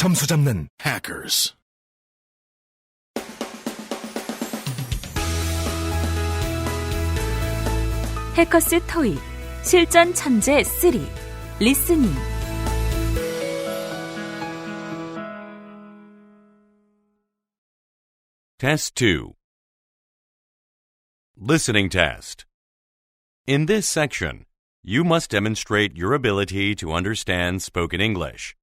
점수 잡는 hackers. 해커스 토익 실전 천재 3 리스닝 Test 2. Listening test. In this section, you must demonstrate your ability to understand spoken English.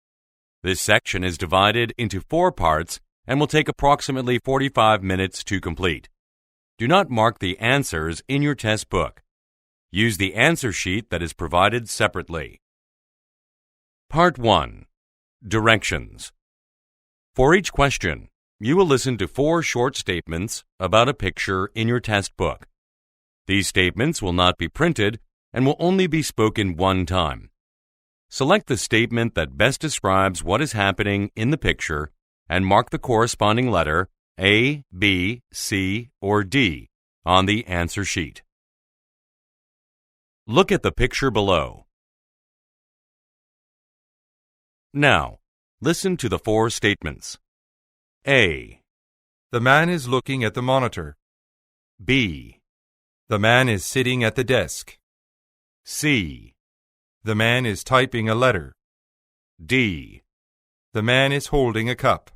This section is divided into 4 parts and will take approximately 45 minutes to complete. Do not mark the answers in your test book. Use the answer sheet that is provided separately. Part 1. Directions. For each question, you will listen to 4 short statements about a picture in your test book. These statements will not be printed and will only be spoken one time. Select the statement that best describes what is happening in the picture and mark the corresponding letter A, B, C, or D on the answer sheet. Look at the picture below. Now, listen to the 4 statements. A. The man is looking at the monitor. B. The man is sitting at the desk. C. The man is typing a letter. D. The man is holding a cup.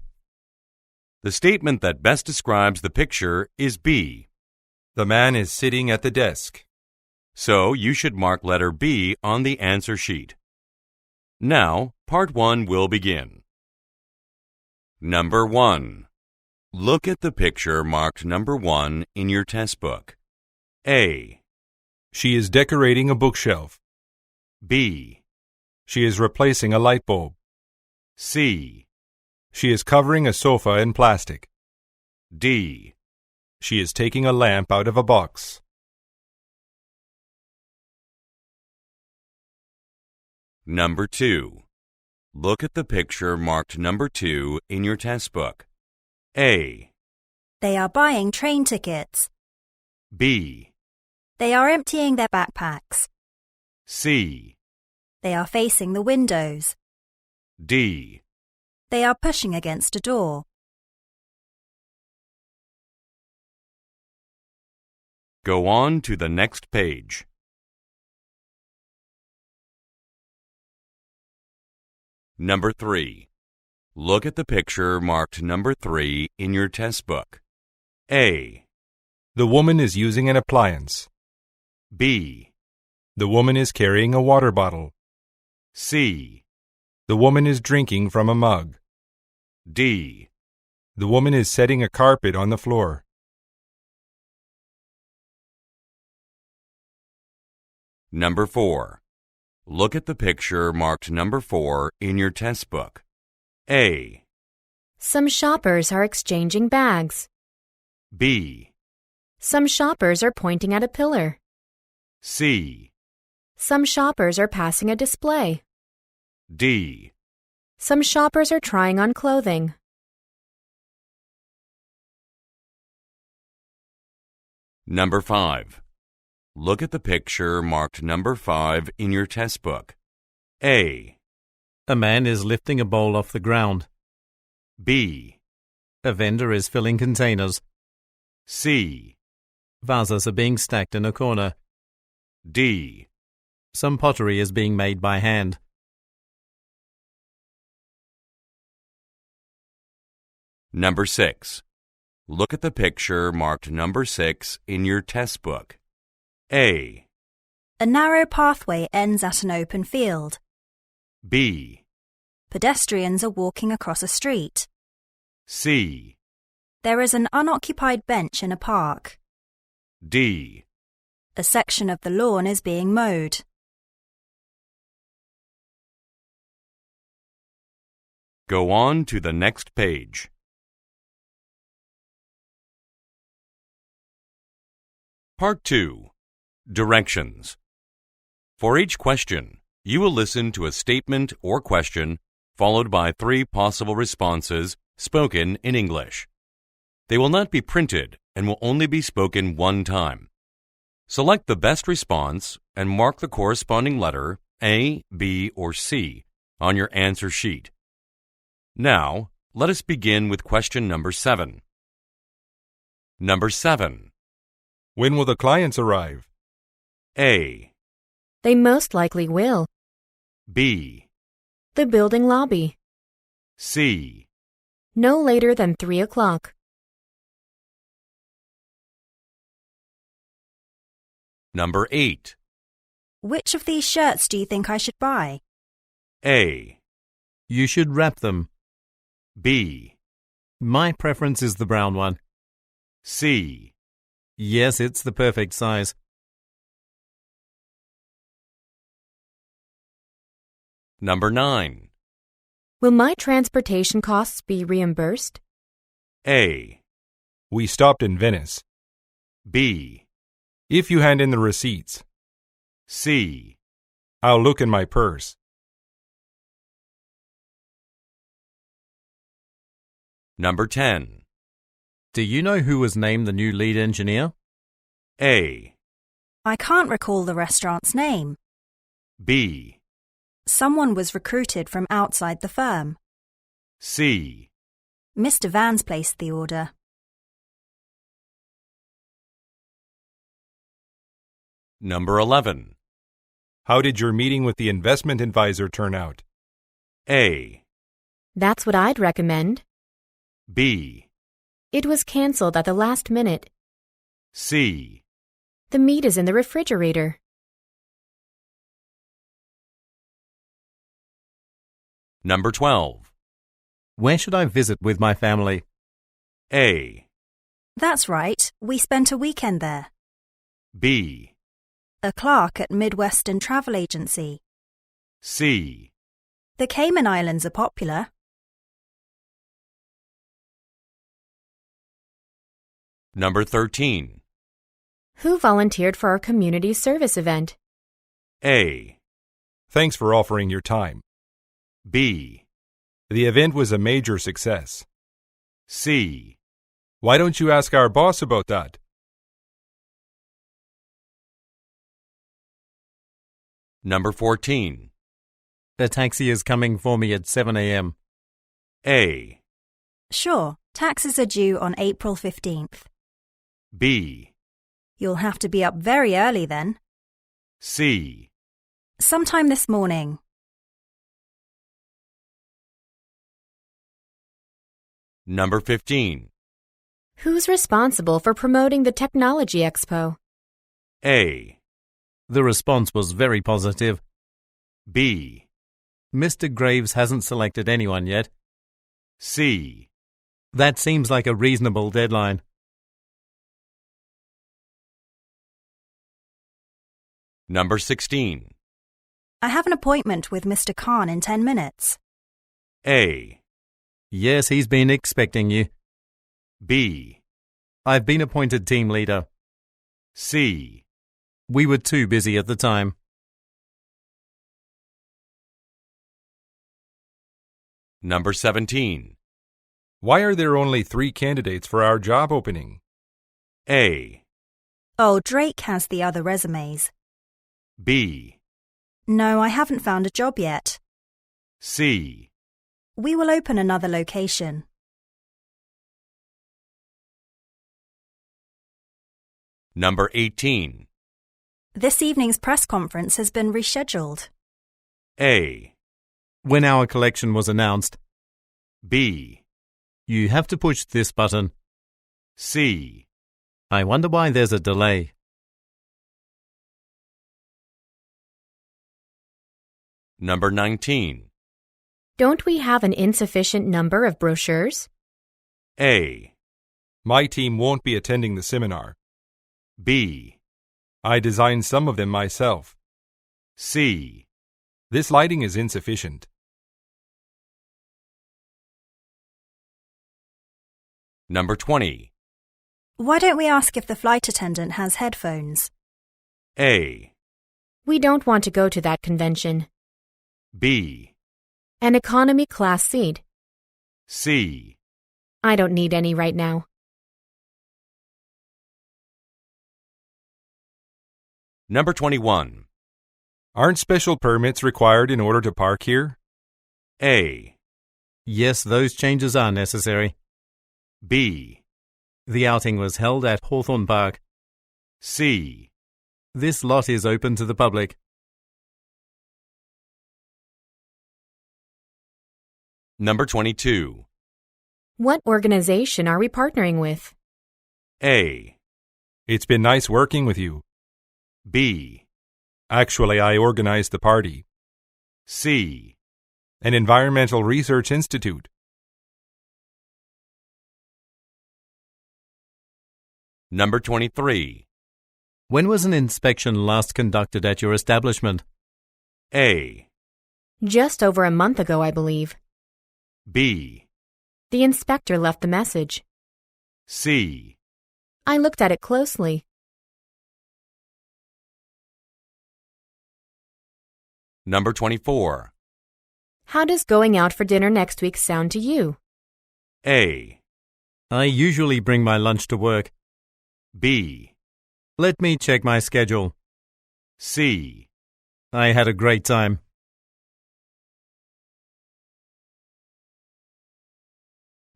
The statement that best describes the picture is B. The man is sitting at the desk. So you should mark letter B on the answer sheet. Now, part 1 will begin. Number 1. Look at the picture marked number 1 in your test book. A. She is decorating a bookshelf. B. She is replacing a light bulb. C. She is covering a sofa in plastic. D. She is taking a lamp out of a box. Number 2. Look at the picture marked number 2 in your test book. A. They are buying train tickets. B. They are emptying their backpacks. C. They are facing the windows. D. They are pushing against a door. Go on to the next page. Number 3. Look at the picture marked number 3 in your test book. A. The woman is using an appliance. B. The woman is carrying a water bottle. C. The woman is drinking from a mug. D. The woman is setting a carpet on the floor. Number 4. Look at the picture marked number 4 in your test book. A. Some shoppers are exchanging bags. B. Some shoppers are pointing at a pillar. C. Some shoppers are passing a display. D. Some shoppers are trying on clothing. Number 5. Look at the picture marked number 5 in your test book. A. A man is lifting a bowl off the ground. B. A vendor is filling containers. C. Vases are being stacked in a corner. D. Some pottery is being made by hand. Number 6. Look at the picture marked number 6 in your test book. A. A narrow pathway ends at an open field. B. Pedestrians are walking across a street. C. There is an unoccupied bench in a park. D. A section of the lawn is being mowed. Go on to the next page. Part 2. Directions. For each question, you will listen to a statement or question followed by 3 possible responses spoken in English. They will not be printed and will only be spoken one time. Select the best response and mark the corresponding letter A, B, or C on your answer sheet. Now, let us begin with question number 7. Number 7. When will the clients arrive? A. They most likely will. B. The building lobby. C. No later than 3 o'clock. Number 8. Which of these shirts do you think I should buy? A. You should wrap them. B. My preference is the brown one. C. Yes, it's the perfect size. Number 9. Will my transportation costs be reimbursed? A. We stopped in Venice. B. If you hand in the receipts, C. I'll look in my purse. Number 10. Do you know who was named the new lead engineer? A. I can't recall the restaurant's name. B. Someone was recruited from outside the firm. C. Mr. Vans placed the order. Number 11. How did your meeting with the investment advisor turn out? A. That's what I'd recommend. B. It was canceled at the last minute. C. The meat is in the refrigerator. Number 12. Where should I visit with my family? A. That's right, we spent a weekend there. B. A clerk at Midwestern Travel Agency. C. The Cayman Islands are popular. Number 13. Who volunteered for our community service event? A. Thanks for offering your time. B. The event was a major success. C. Why don't you ask our boss about that? Number 14. A taxi is coming for me at 7 a.m. A. Sure, taxes are due on April 15th. B. You'll have to be up very early then. C. Sometime this morning. Number 15. Who's responsible for promoting the Technology Expo? A. The response was very positive. B. Mr. Graves hasn't selected anyone yet. C. That seems like a reasonable deadline. Number 16. I have an appointment with Mr. Khan in 10 minutes. A. Yes, he's been expecting you. B. I've been appointed team leader. C. We were too busy at the time. Number 17. Why are there only 3 candidates for our job opening? A. Oh, Drake has the other resumes. B. No, I haven't found a job yet. C. We will open another location. Number 18. This evening's press conference has been rescheduled. A. When our collection was announced, B. you have to push this button. C. I wonder why there's a delay. Number 19. Don't we have an insufficient number of brochures? A. My team won't be attending the seminar. B. I designed some of them myself. C. This lighting is insufficient. Number 20. Why don't we ask if the flight attendant has headphones? A. We don't want to go to that convention. B. An economy class seat. C. I don't need any right now. Number 21. Aren't special permits required in order to park here? A. Yes, those changes are necessary. B. The outing was held at Hawthorne Park. C. This lot is open to the public. Number 22. What organization are we partnering with? A. It's been nice working with you. B. Actually, I organized the party. C. An environmental research institute. Number 23. When was an inspection last conducted at your establishment? A. Just over a month ago, I believe. B. The inspector left the message. C. I looked at it closely. Number 24. How does going out for dinner next week sound to you? A. I usually bring my lunch to work. B. Let me check my schedule. C. I had a great time.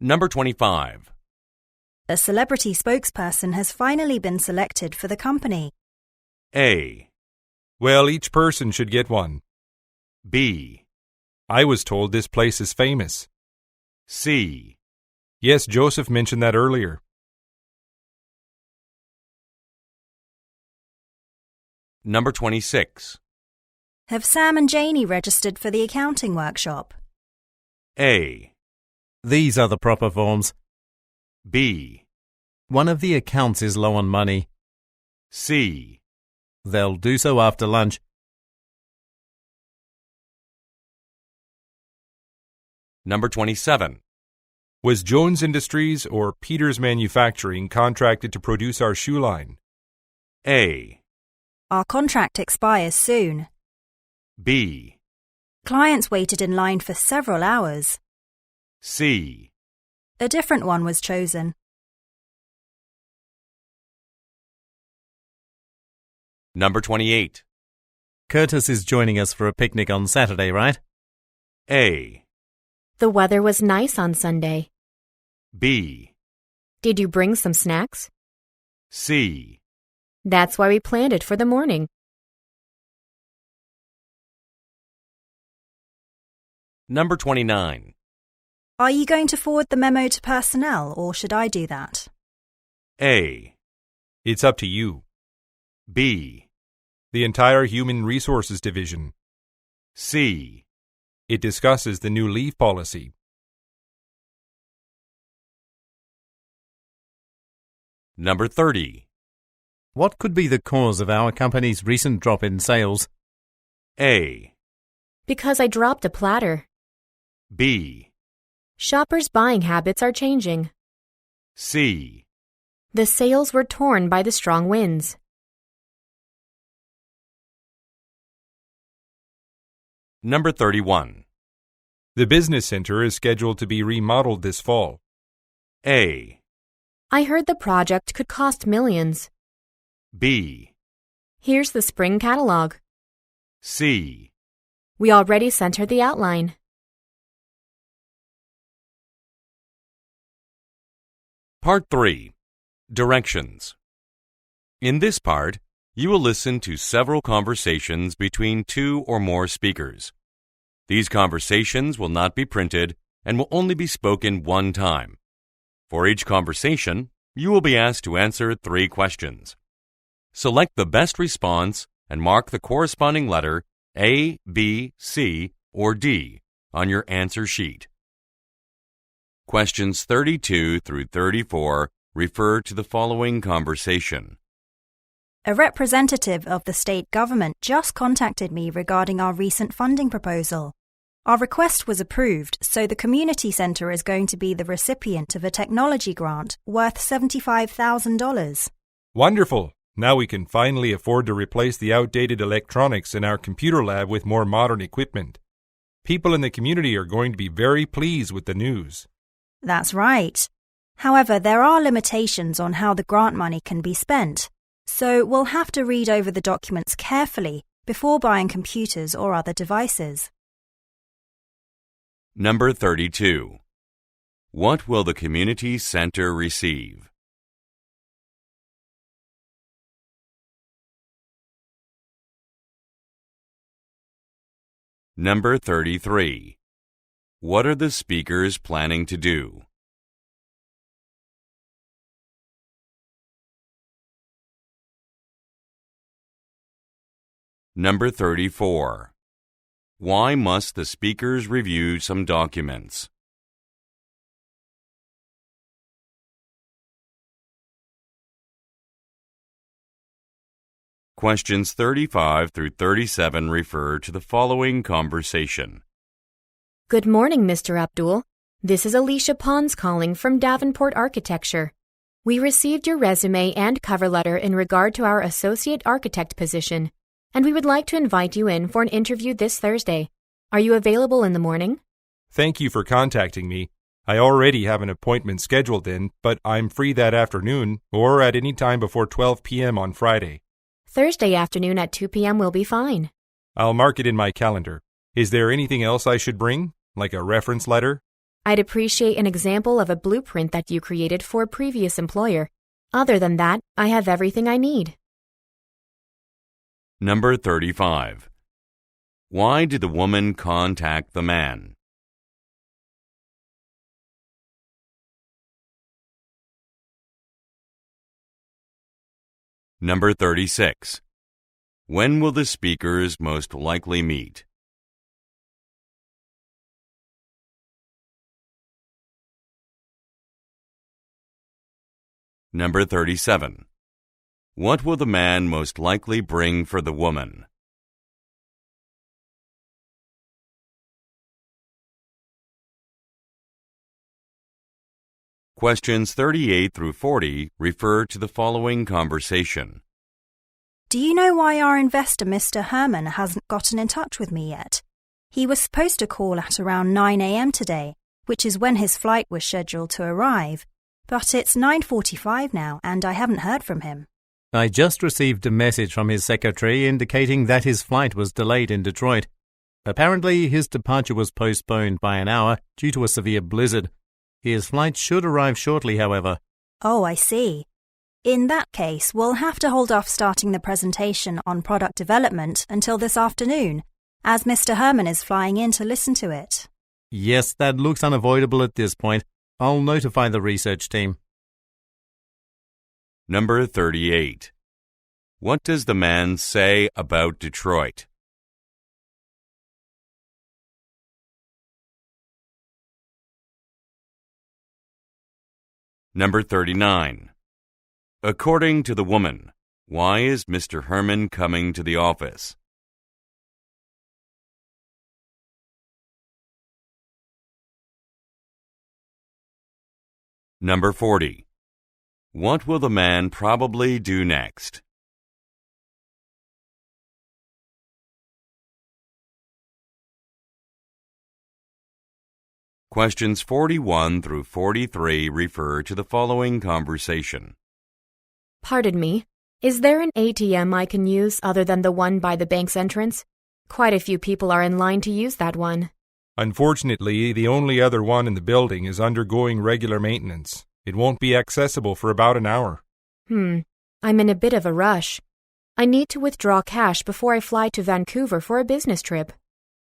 Number 25. A celebrity spokesperson has finally been selected for the company. A. Well, each person should get one. B. I was told this place is famous. C. Yes, Joseph mentioned that earlier. Number 26. Have Sam and Janie registered for the accounting workshop? A. These are the proper forms. B. One of the accounts is low on money. C. They'll do so after lunch. Number 27. Was Jones Industries or Peters Manufacturing contracted to produce our shoe line? A. Our contract expires soon. B. Clients waited in line for several hours. C. A different one was chosen. Number 28. Curtis is joining us for a picnic on Saturday, right? A. The weather was nice on Sunday. B. Did you bring some snacks? C. That's why we planned it for the morning. Number 29. Are you going to forward the memo to personnel, or should I do that? A. It's up to you. B. The entire Human Resources Division. C. It discusses the new leave policy. Number 30. What could be the cause of our company's recent drop in sales? A. Because I dropped a platter. B. Shoppers' buying habits are changing. C. The sails were torn by the strong winds. Number 31. The business center is scheduled to be remodeled this fall. A. I heard the project could cost millions. B. Here's the spring catalog. C. We already sent her the outline. Part 3. Directions. In this part, you will listen to several conversations between two or more speakers. These conversations will not be printed and will only be spoken one time. For each conversation, you will be asked to answer 3 questions. Select the best response and mark the corresponding letter A, B, C, or D on your answer sheet. Questions 32 through 34 refer to the following conversation. A representative of the state government just contacted me regarding our recent funding proposal. Our request was approved, so the community centre is going to be the recipient of a technology grant worth $75,000. Wonderful! Now we can finally afford to replace the outdated electronics in our computer lab with more modern equipment. People in the community are going to be very pleased with the news. That's right. However, there are limitations on how the grant money can be spent, so we'll have to read over the documents carefully before buying computers or other devices. Number 32. What will the community center receive? Number 33. What are the speakers planning to do? Number 34. Why must the speakers review some documents? Questions 35 through 37 refer to the following conversation. Good morning, Mr. Abdul. This is Alicia Pons calling from Davenport Architecture. We received your resume and cover letter in regard to our associate architect position, and we would like to invite you in for an interview this Thursday. Are you available in the morning? Thank you for contacting me. I already have an appointment scheduled in, but I'm free that afternoon or at any time before 12 p.m. on Friday. Thursday afternoon at 2 p.m. will be fine. I'll mark it in my calendar. Is there anything else I should bring, like a reference letter? I'd appreciate an example of a blueprint that you created for a previous employer. Other than that, I have everything I need. Number 35. Why did the woman contact the man? Number 36. When will the speakers most likely meet? Number 37. What will the man most likely bring for the woman? Questions 38 through 40 refer to the following conversation. Do you know why our investor, Mr. Herman, hasn't gotten in touch with me yet? He was supposed to call at around 9 a.m. today, which is when his flight was scheduled to arrive. But it's 9:45 now, and I haven't heard from him. I just received a message from his secretary indicating that his flight was delayed in Detroit. Apparently, his departure was postponed by an hour due to a severe blizzard. His flight should arrive shortly, however. Oh, I see. In that case, we'll have to hold off starting the presentation on product development until this afternoon, as Mr. Herman is flying in to listen to it. Yes, that looks unavoidable at this point. I'll notify the research team. Number 38. What does the man say about Detroit? Number 39. According to the woman, why is Mr. Herman coming to the office? Number 40. What will the man probably do next? Questions 41 through 43 refer to the following conversation. Pardon me, is there an ATM I can use other than the one by the bank's entrance? Quite a few people are in line to use that one. Unfortunately, the only other one in the building is undergoing regular maintenance. It won't be accessible for about an hour. I'm in a bit of a rush. I need to withdraw cash before I fly to Vancouver for a business trip.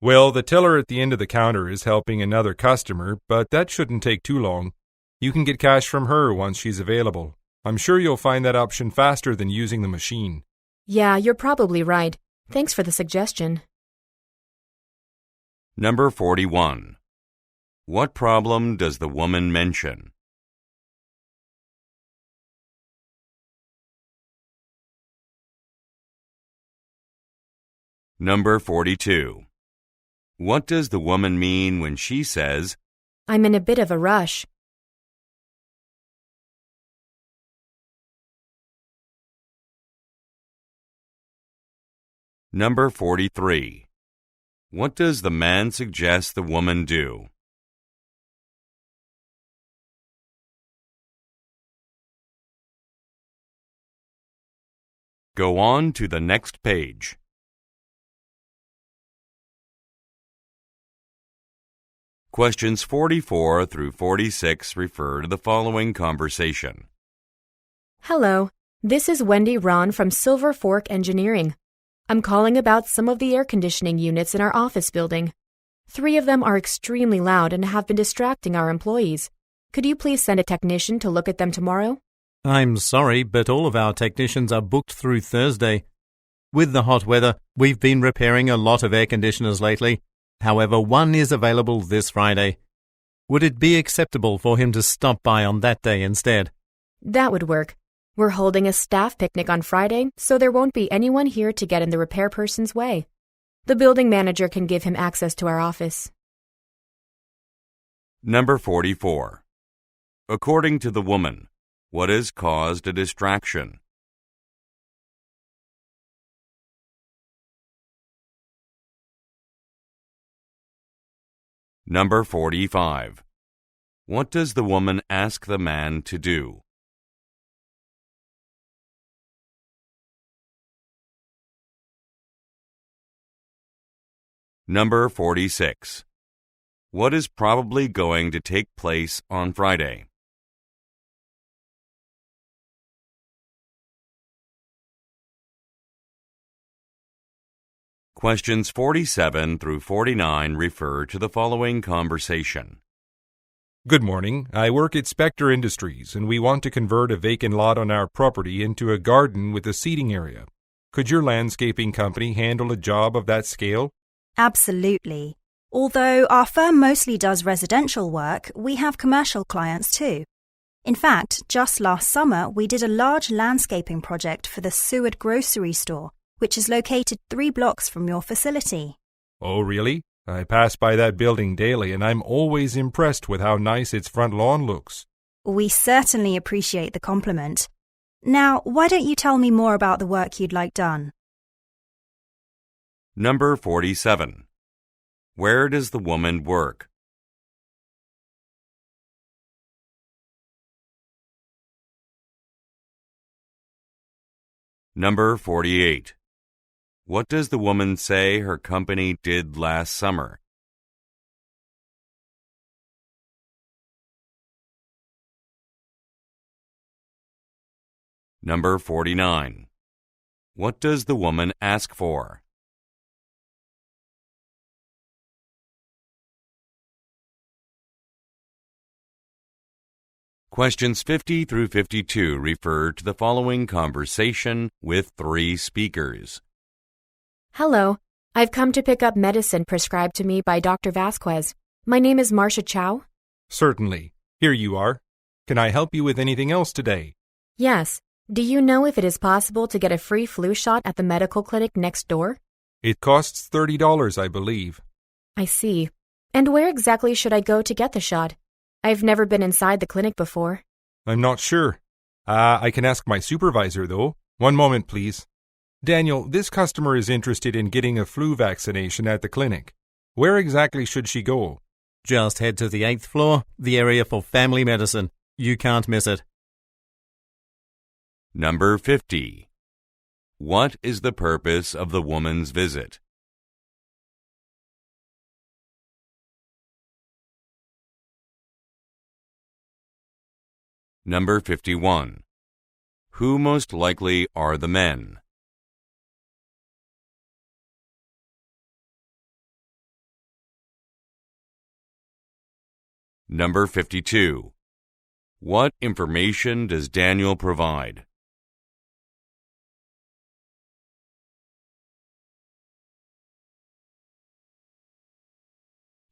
Well, the teller at the end of the counter is helping another customer, but that shouldn't take too long. You can get cash from her once she's available. I'm sure you'll find that option faster than using the machine. Yeah, you're probably right. Thanks for the suggestion. Number 41. What problem does the woman mention? Number 42. What does the woman mean when she says, I'm in a bit of a rush? Number 43. What does the man suggest the woman do? Go on to the next page. Questions 44 through 46 refer to the following conversation. Hello, this is Wendy Ron from Silver Fork Engineering. I'm calling about some of the air conditioning units in our office building. 3 of them are extremely loud and have been distracting our employees. Could you please send a technician to look at them tomorrow? I'm sorry, but all of our technicians are booked through Thursday. With the hot weather, we've been repairing a lot of air conditioners lately. However, one is available this Friday. Would it be acceptable for him to stop by on that day instead? That would work. We're holding a staff picnic on Friday, so there won't be anyone here to get in the repair person's way. The building manager can give him access to our office. Number 44. According to the woman, what has caused a distraction? Number 45. What does the woman ask the man to do? Number 46. What is probably going to take place on Friday? Questions 47 through 49 refer to the following conversation. Good morning. I work at Spectre Industries, and we want to convert a vacant lot on our property into a garden with a seating area. Could your landscaping company handle a job of that scale? Absolutely. Although our firm mostly does residential work, we have commercial clients too. In fact, just last summer, we did a large landscaping project for the Seward grocery store, which is located 3 blocks from your facility. Oh, really? I pass by that building daily, and I'm always impressed with how nice its front lawn looks. We certainly appreciate the compliment. Now, why don't you tell me more about the work you'd like done? Number 47. Where does the woman work? Number 48. What does the woman say her company did last summer? Number 49. What does the woman ask for? Questions 50 through 52 refer to the following conversation with 3 speakers. Hello, I've come to pick up medicine prescribed to me by Dr. Vasquez. My name is Marcia Chow. Certainly. Here you are. Can I help you with anything else today? Yes. Do you know if it is possible to get a free flu shot at the medical clinic next door? It costs $30, I believe. I see. And where exactly should I go to get the shot? I've never been inside the clinic before. I'm not sure. I can ask my supervisor, though. One moment, please. Daniel, this customer is interested in getting a flu vaccination at the clinic. Where exactly should she go? Just head to the 8th floor, the area for family medicine. You can't miss it. Number 50. What is the purpose of the woman's visit? Number 51. Who most likely are the men? Number 52. What information does Daniel provide?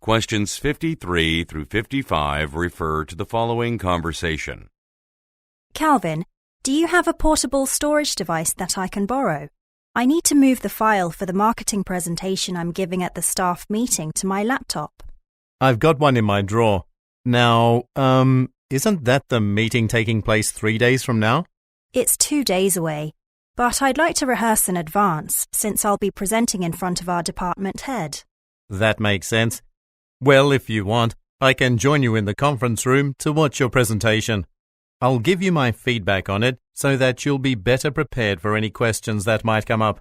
Questions 53 through 55 refer to the following conversation. Calvin, do you have a portable storage device that I can borrow? I need to move the file for the marketing presentation I'm giving at the staff meeting to my laptop. I've got one in my drawer. Now, isn't that the meeting taking place 3 days from now? It's 2 days away, but I'd like to rehearse in advance since I'll be presenting in front of our department head. That makes sense. Well, if you want, I can join you in the conference room to watch your presentation. I'll give you my feedback on it so that you'll be better prepared for any questions that might come up.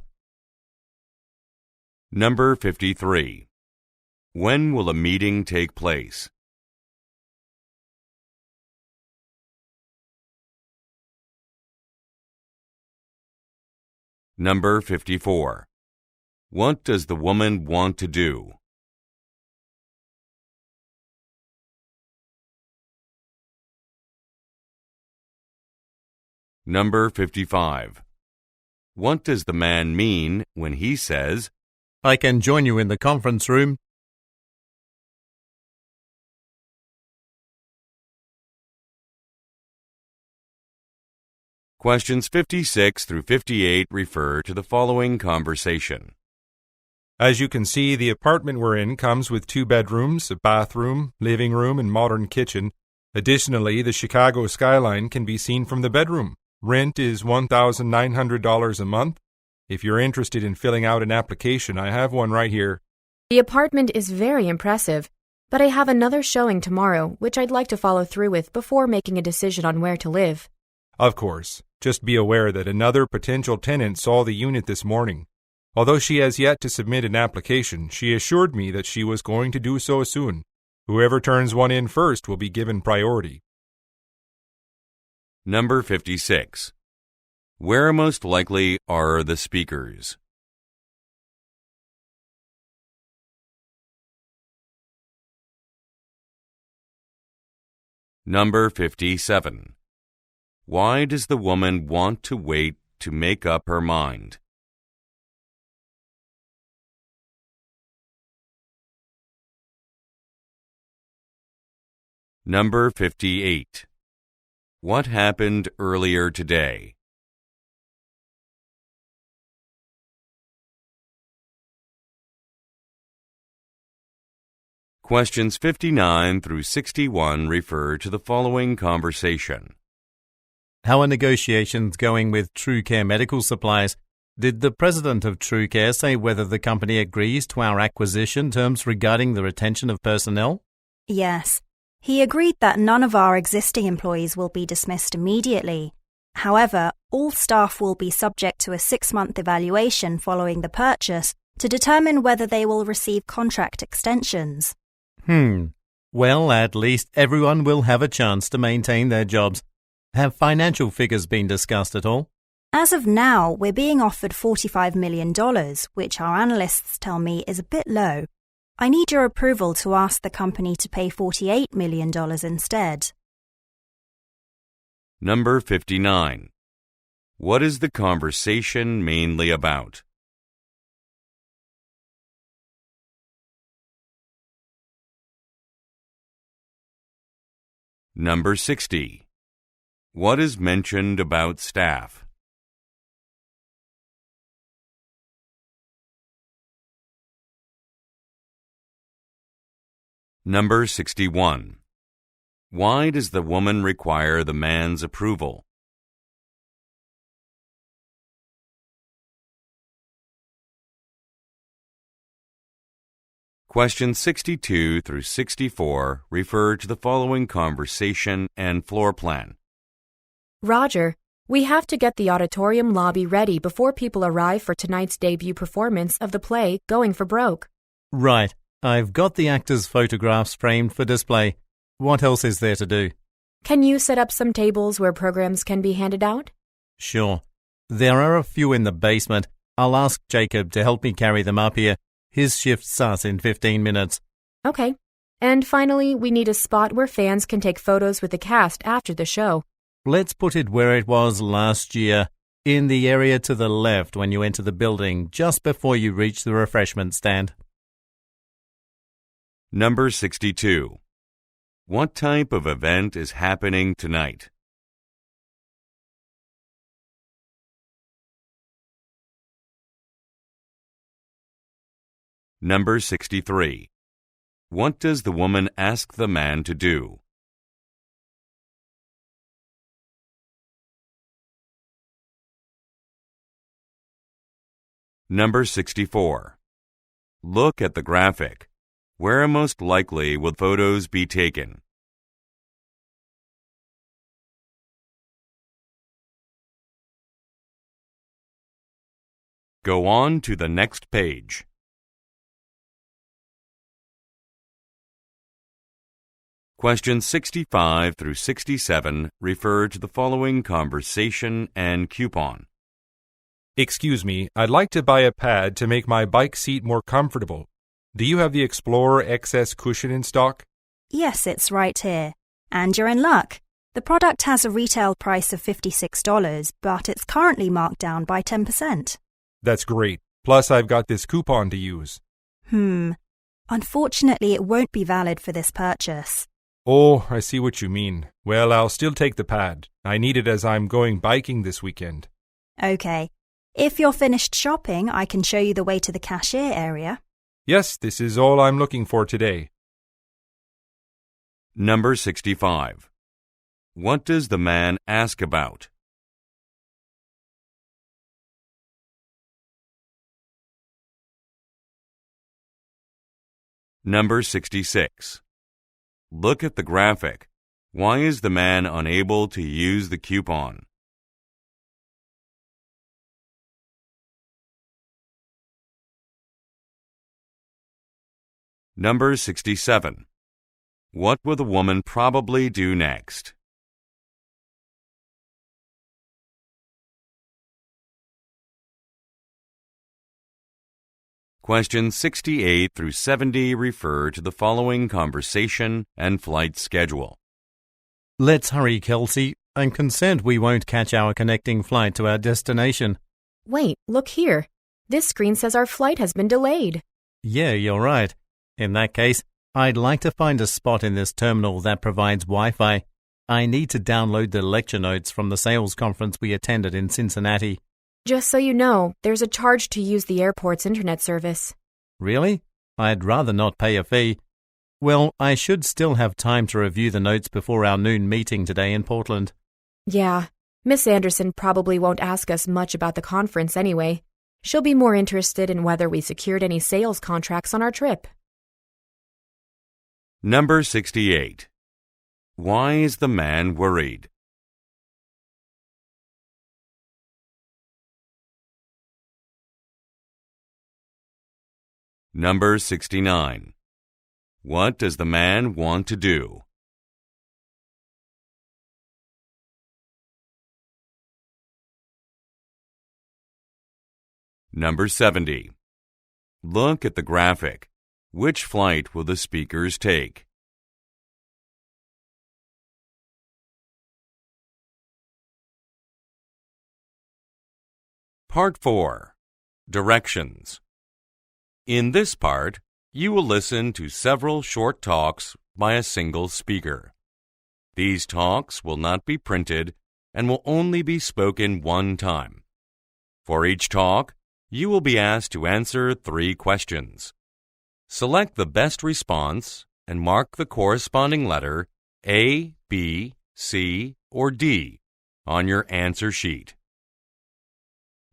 Number 53. When will a meeting take place? Number 54. What does the woman want to do? Number 55. What does the man mean when he says, I can join you in the conference room? Questions 56 through 58 refer to the following conversation. As you can see, the apartment we're in comes with 2 bedrooms, a bathroom, living room, and modern kitchen. Additionally, the Chicago skyline can be seen from the bedroom. Rent is $1,900 a month. If you're interested in filling out an application, I have one right here. The apartment is very impressive, but I have another showing tomorrow, which I'd like to follow through with before making a decision on where to live. Of course. Just be aware that another potential tenant saw the unit this morning. Although she has yet to submit an application, she assured me that she was going to do so soon. Whoever turns one in first will be given priority. Number 56. Where most likely are the speakers? Number 57. Why does the woman want to wait to make up her mind? Number 58. What happened earlier today? Questions 59 through 61 refer to the following conversation. How are negotiations going with TrueCare Medical Supplies? Did the president of TrueCare say whether the company agrees to our acquisition terms regarding the retention of personnel? Yes. He agreed that none of our existing employees will be dismissed immediately. However, all staff will be subject to a 6-month evaluation following the purchase to determine whether they will receive contract extensions. Well, at least everyone will have a chance to maintain their jobs. Have financial figures been discussed at all? As of now, we're being offered $45 million, which our analysts tell me is a bit low. I need your approval to ask the company to pay $48 million instead. Number 59. What is the conversation mainly about? Number 60. What is mentioned about staff? Number 61. Why does the woman require the man's approval? Questions 62 through 64 refer to the following conversation and floor plan. Roger, we have to get the auditorium lobby ready before people arrive for tonight's debut performance of the play Going for Broke. Right. I've got the actors' photographs framed for display. What else is there to do? Can you set up some tables where programs can be handed out? Sure. There are a few in the basement. I'll ask Jacob to help me carry them up here. His shift starts in 15 minutes. Okay. And finally, we need a spot where fans can take photos with the cast after the show. Let's put it where it was last year, in the area to the left when you enter the building, just before you reach the refreshment stand. Number 62. What type of event is happening tonight? Number 63. What does the woman ask the man to do? Number 64. Look at the graphic. Where most likely will photos be taken? Go on to the next page. Questions 65 through 67 refer to the following conversation and coupon. Excuse me, I'd like to buy a pad to make my bike seat more comfortable. Do you have the Explorer XS cushion in stock? Yes, it's right here. And you're in luck. The product has a retail price of $56, but it's currently marked down by 10%. That's great. Plus, I've got this coupon to use. Unfortunately, it won't be valid for this purchase. Oh, I see what you mean. Well, I'll still take the pad. I need it as I'm going biking this weekend. Okay. If you're finished shopping, I can show you the way to the cashier area. Yes, this is all I'm looking for today. Number 65. What does the man ask about? Number 66. Look at the graphic. Why is the man unable to use the coupon? Number 67. What will the woman probably do next? Questions 68 through 70 refer to the following conversation and flight schedule. Let's hurry, Kelsey. I'm concerned we won't catch our connecting flight to our destination. Wait, look here. This screen says our flight has been delayed. Yeah, you're right. In that case, I'd like to find a spot in this terminal that provides Wi-Fi. I need to download the lecture notes from the sales conference we attended in Cincinnati. Just so you know, there's a charge to use the airport's internet service. Really? I'd rather not pay a fee. Well, I should still have time to review the notes before our noon meeting today in Portland. Yeah, Miss Anderson probably won't ask us much about the conference anyway. She'll be more interested in whether we secured any sales contracts on our trip. Number 68. Why is the man worried? Number 69. What does the man want to do? Number 70. Look at the graphic. Which flight will the speakers take? Part 4. Directions. In this part, you will listen to several short talks by a single speaker. These talks will not be printed and will only be spoken one time. For each talk, you will be asked to answer 3 questions. Select the best response and mark the corresponding letter A, B, C, or D on your answer sheet.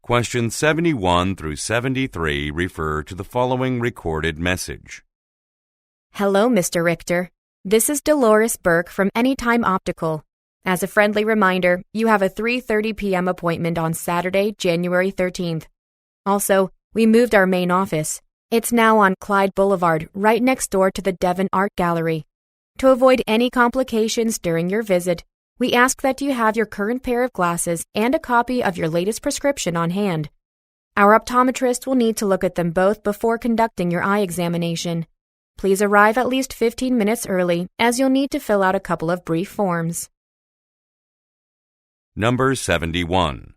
Questions 71 through 73 refer to the following recorded message. Hello, Mr. Richter. This is Dolores Burke from Anytime Optical. As a friendly reminder, you have a 3:30 p.m. appointment on Saturday, January 13th. Also, we moved our main office. It's now on Clyde Boulevard, right next door to the Devon Art Gallery. To avoid any complications during your visit, we ask that you have your current pair of glasses and a copy of your latest prescription on hand. Our optometrist will need to look at them both before conducting your eye examination. Please arrive at least 15 minutes early, as you'll need to fill out a couple of brief forms. Number 71.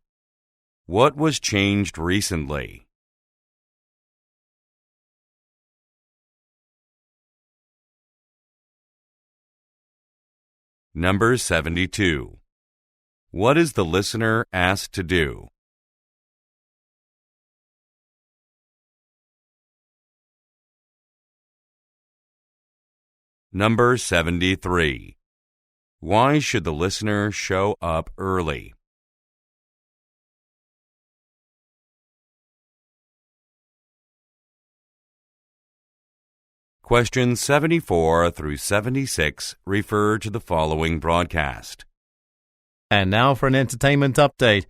What was changed recently? Number 72. What is the listener asked to do? Number 73. Why should the listener show up early? Questions 74 through 76 refer to the following broadcast. And now for an entertainment update.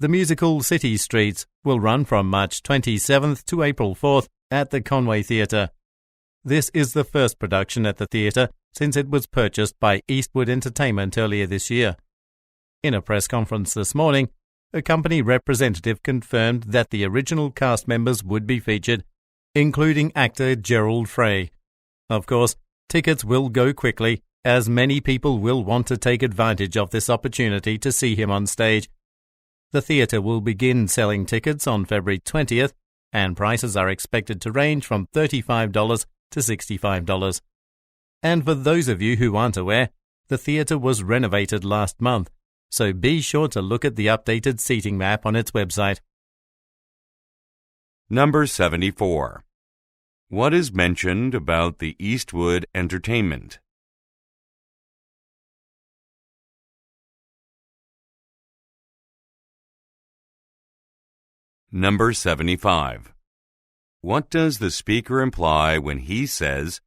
The musical City Streets will run from March 27th to April 4th at the Conway Theatre. This is the first production at the theatre since it was purchased by Eastwood Entertainment earlier this year. In a press conference this morning, a company representative confirmed that the original cast members would be featured, including actor Gerald Frey. Of course, tickets will go quickly, as many people will want to take advantage of this opportunity to see him on stage. The theatre will begin selling tickets on February 20th, and prices are expected to range from $35 to $65. And for those of you who aren't aware, the theatre was renovated last month, so be sure to look at the updated seating map on its website. Number 74. What is mentioned about the Eastwood Entertainment? Number 75. What does the speaker imply when he says,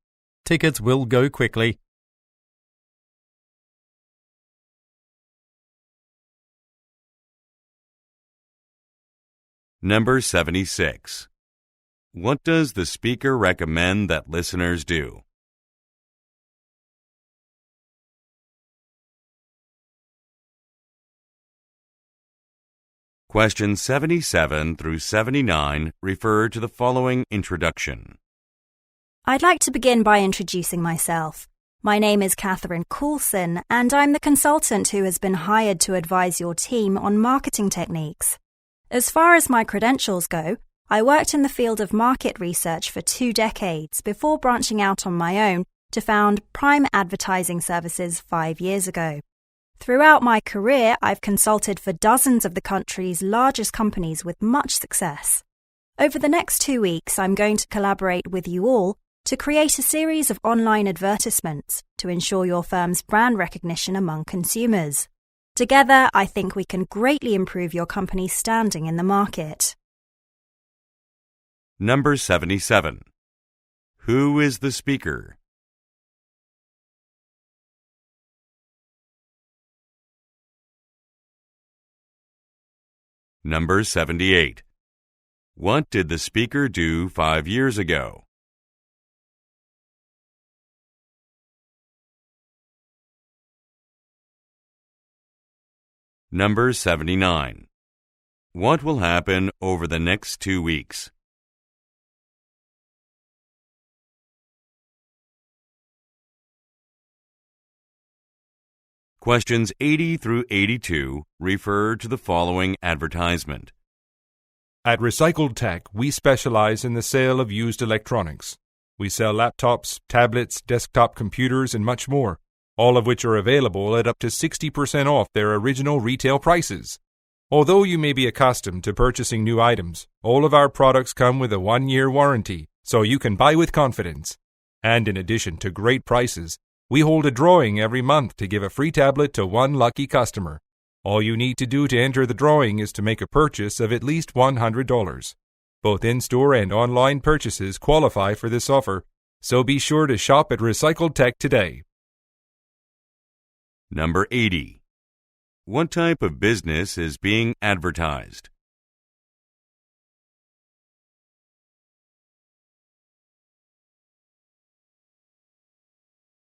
Tickets will go quickly? Number 76. What does the speaker recommend that listeners do? Questions 77 through 79 refer to the following introduction. I'd like to begin by introducing myself. My name is Catherine Coulson, and I'm the consultant who has been hired to advise your team on marketing techniques. As far as my credentials go, I worked in the field of market research for 2 decades before branching out on my own to found Prime Advertising Services 5 years ago. Throughout my career, I've consulted for dozens of the country's largest companies with much success. Over the next 2 weeks, I'm going to collaborate with you all to create a series of online advertisements to ensure your firm's brand recognition among consumers. Together, I think we can greatly improve your company's standing in the market. Number 77. Who is the speaker? Number 78. What did the speaker do 5 years ago? Number 79. What will happen over the next 2 weeks? Questions 80 through 82 refer to the following advertisement. At Recycled Tech, we specialize in the sale of used electronics. We sell laptops, tablets, desktop computers, and much more, all of which are available at up to 60% off their original retail prices. Although you may be accustomed to purchasing new items, all of our products come with a 1-year warranty, so you can buy with confidence. And in addition to great prices, we hold a drawing every month to give a free tablet to one lucky customer. All you need to do to enter the drawing is to make a purchase of at least $100. Both in-store and online purchases qualify for this offer, so be sure to shop at Recycled Tech today. Number 80. What type of business is being advertised?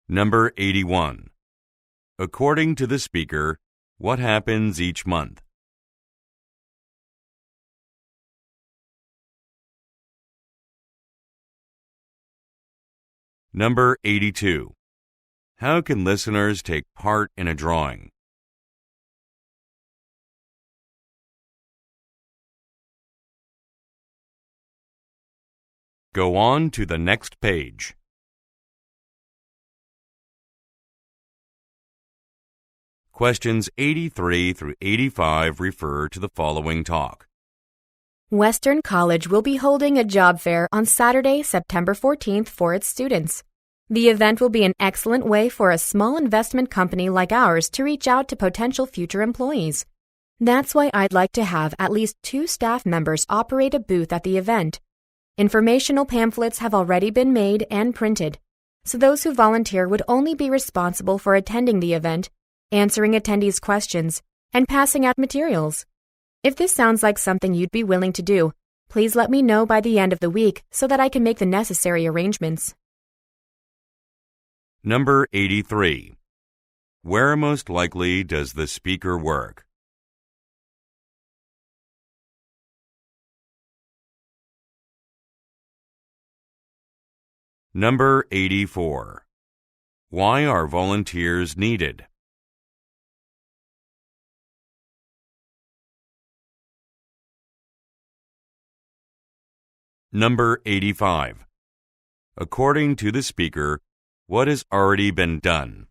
Number 81. According to the speaker, what happens each month? Number 82. How can listeners take part in a drawing? Go on to the next page. Questions 83 through 85 refer to the following talk. Western College will be holding a job fair on Saturday, September 14th for its students. The event will be an excellent way for a small investment company like ours to reach out to potential future employees. That's why I'd like to have at least 2 staff members operate a booth at the event. Informational pamphlets have already been made and printed, so those who volunteer would only be responsible for attending the event, answering attendees' questions, and passing out materials. If this sounds like something you'd be willing to do, please let me know by the end of the week so that I can make the necessary arrangements. Number 83. Where most likely does the speaker work? Number 84. Why are volunteers needed? Number 85. According to the speaker, what has already been done?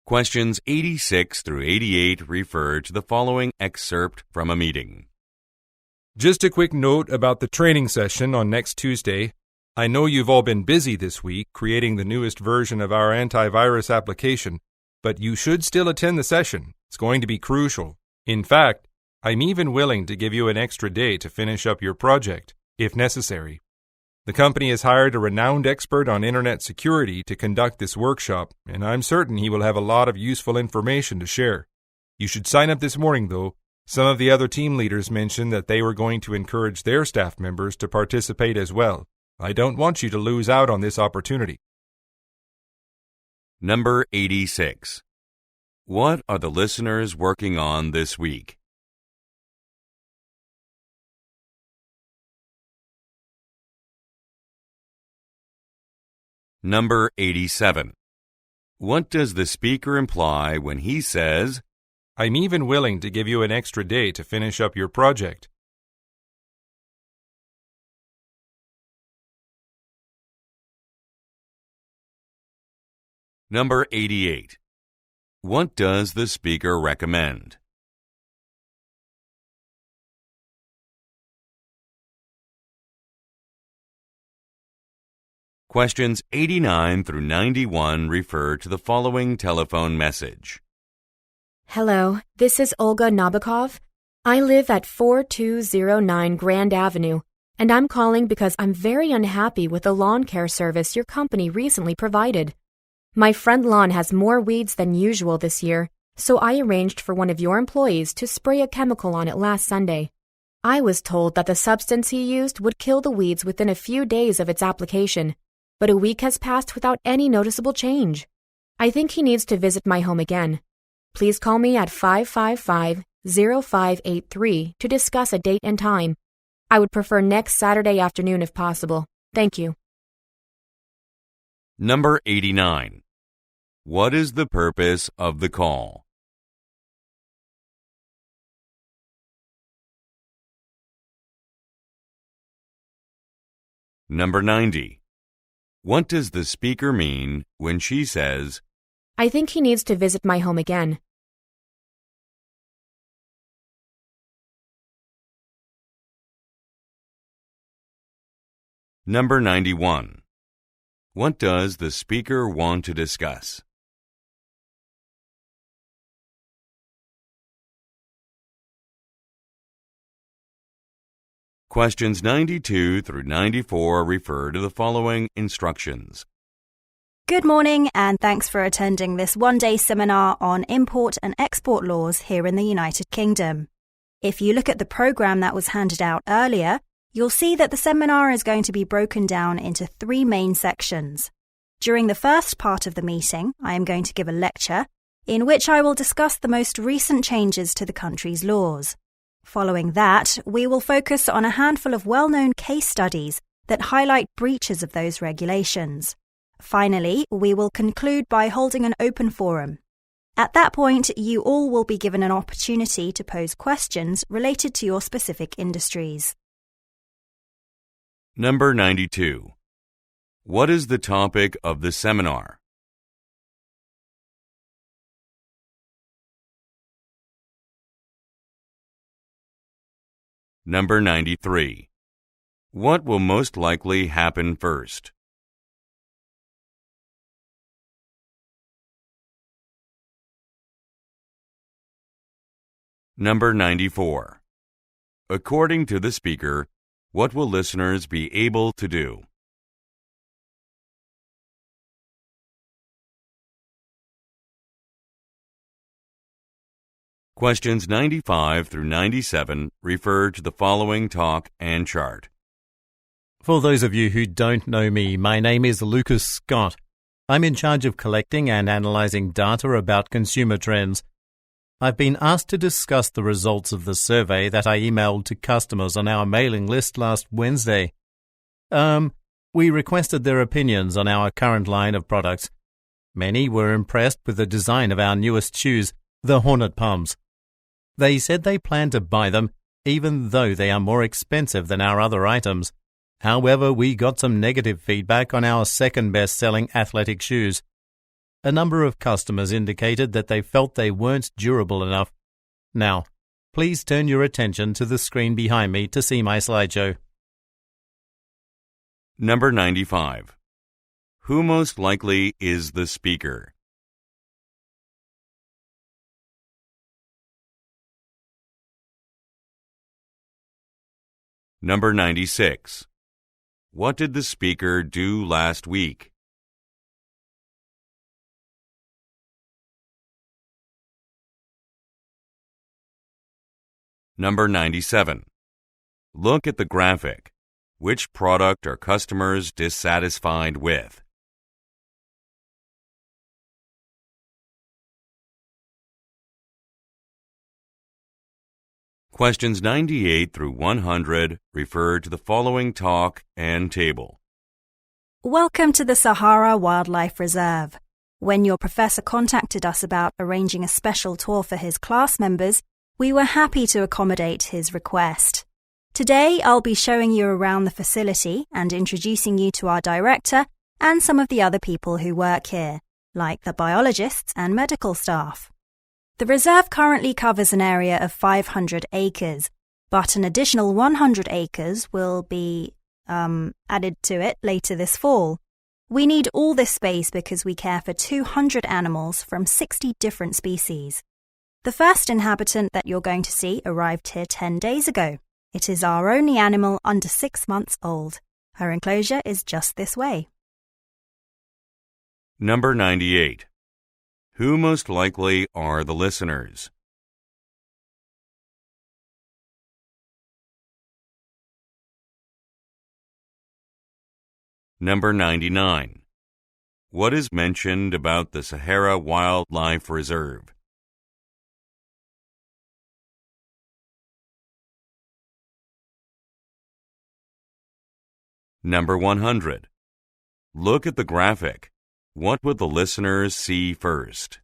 Questions 86 through 88 refer to the following excerpt from a meeting. Just a quick note about the training session on next Tuesday. I know you've all been busy this week creating the newest version of our antivirus application, but you should still attend the session. It's going to be crucial. In fact, I'm even willing to give you an extra day to finish up your project, if necessary. The company has hired a renowned expert on internet security to conduct this workshop, and I'm certain he will have a lot of useful information to share. You should sign up this morning, though. Some of the other team leaders mentioned that they were going to encourage their staff members to participate as well. I don't want you to lose out on this opportunity. Number 86. What are the listeners working on this week? Number 87. What does the speaker imply when he says, I'm even willing to give you an extra day to finish up your project? Number 88. What does the speaker recommend? Questions 89 through 91 refer to the following telephone message. Hello, this is Olga Nabokov. I live at 4209 Grand Avenue, and I'm calling because I'm very unhappy with the lawn care service your company recently provided. My front lawn has more weeds than usual this year, so I arranged for one of your employees to spray a chemical on it last Sunday. I was told that the substance he used would kill the weeds within a few days of its application, but a week has passed without any noticeable change. I think he needs to visit my home again. Please call me at 555-0583 to discuss a date and time. I would prefer next Saturday afternoon if possible. Thank you. Number 89. What is the purpose of the call? Number 90. What does the speaker mean when she says, I think he needs to visit my home again. Number 91. What does the speaker want to discuss? Questions 92 through 94 refer to the following instructions. Good morning, and thanks for attending this one-day seminar on import and export laws here in the United Kingdom. If you look at the program that was handed out earlier, you'll see that the seminar is going to be broken down into 3 main sections. During the first part of the meeting, I am going to give a lecture in which I will discuss the most recent changes to the country's laws. Following that, we will focus on a handful of well-known case studies that highlight breaches of those regulations. Finally, we will conclude by holding an open forum. At that point, you all will be given an opportunity to pose questions related to your specific industries. Number 92. What is the topic of the seminar? Number 93. What will most likely happen first? Number 94. According to the speaker, what will listeners be able to do? Questions 95 through 97 refer to the following talk and chart. For those of you who don't know me, my name is Lucas Scott. I'm in charge of collecting and analyzing data about consumer trends. I've been asked to discuss the results of the survey that I emailed to customers on our mailing list last Wednesday. We requested their opinions on our current line of products. Many were impressed with the design of our newest shoes, the Hornet Palms. They said they plan to buy them, even though they are more expensive than our other items. However, we got some negative feedback on our second best-selling athletic shoes. A number of customers indicated that they felt they weren't durable enough. Now, please turn your attention to the screen behind me to see my slideshow. Number 95. Who most likely is the speaker? Number 96. What did the speaker do last week? Number 97. Look at the graphic. Which product are customers dissatisfied with? Questions 98 through 100 refer to the following talk and table. Welcome to the Sahara Wildlife Reserve. When your professor contacted us about arranging a special tour for his class members, we were happy to accommodate his request. Today, I'll be showing you around the facility and introducing you to our director and some of the other people who work here, like the biologists and medical staff. The reserve currently covers an area of 500 acres, but an additional 100 acres will be added to it later this fall. We need all this space because we care for 200 animals from 60 different species. The first inhabitant that you're going to see arrived here 10 days ago. It is our only animal under 6 months old. Her enclosure is just this way. Number 98. Who most likely are the listeners? Number 99. What is mentioned about the Sahara Wildlife Reserve? Number 100. Look at the graphic. What would the listeners see first?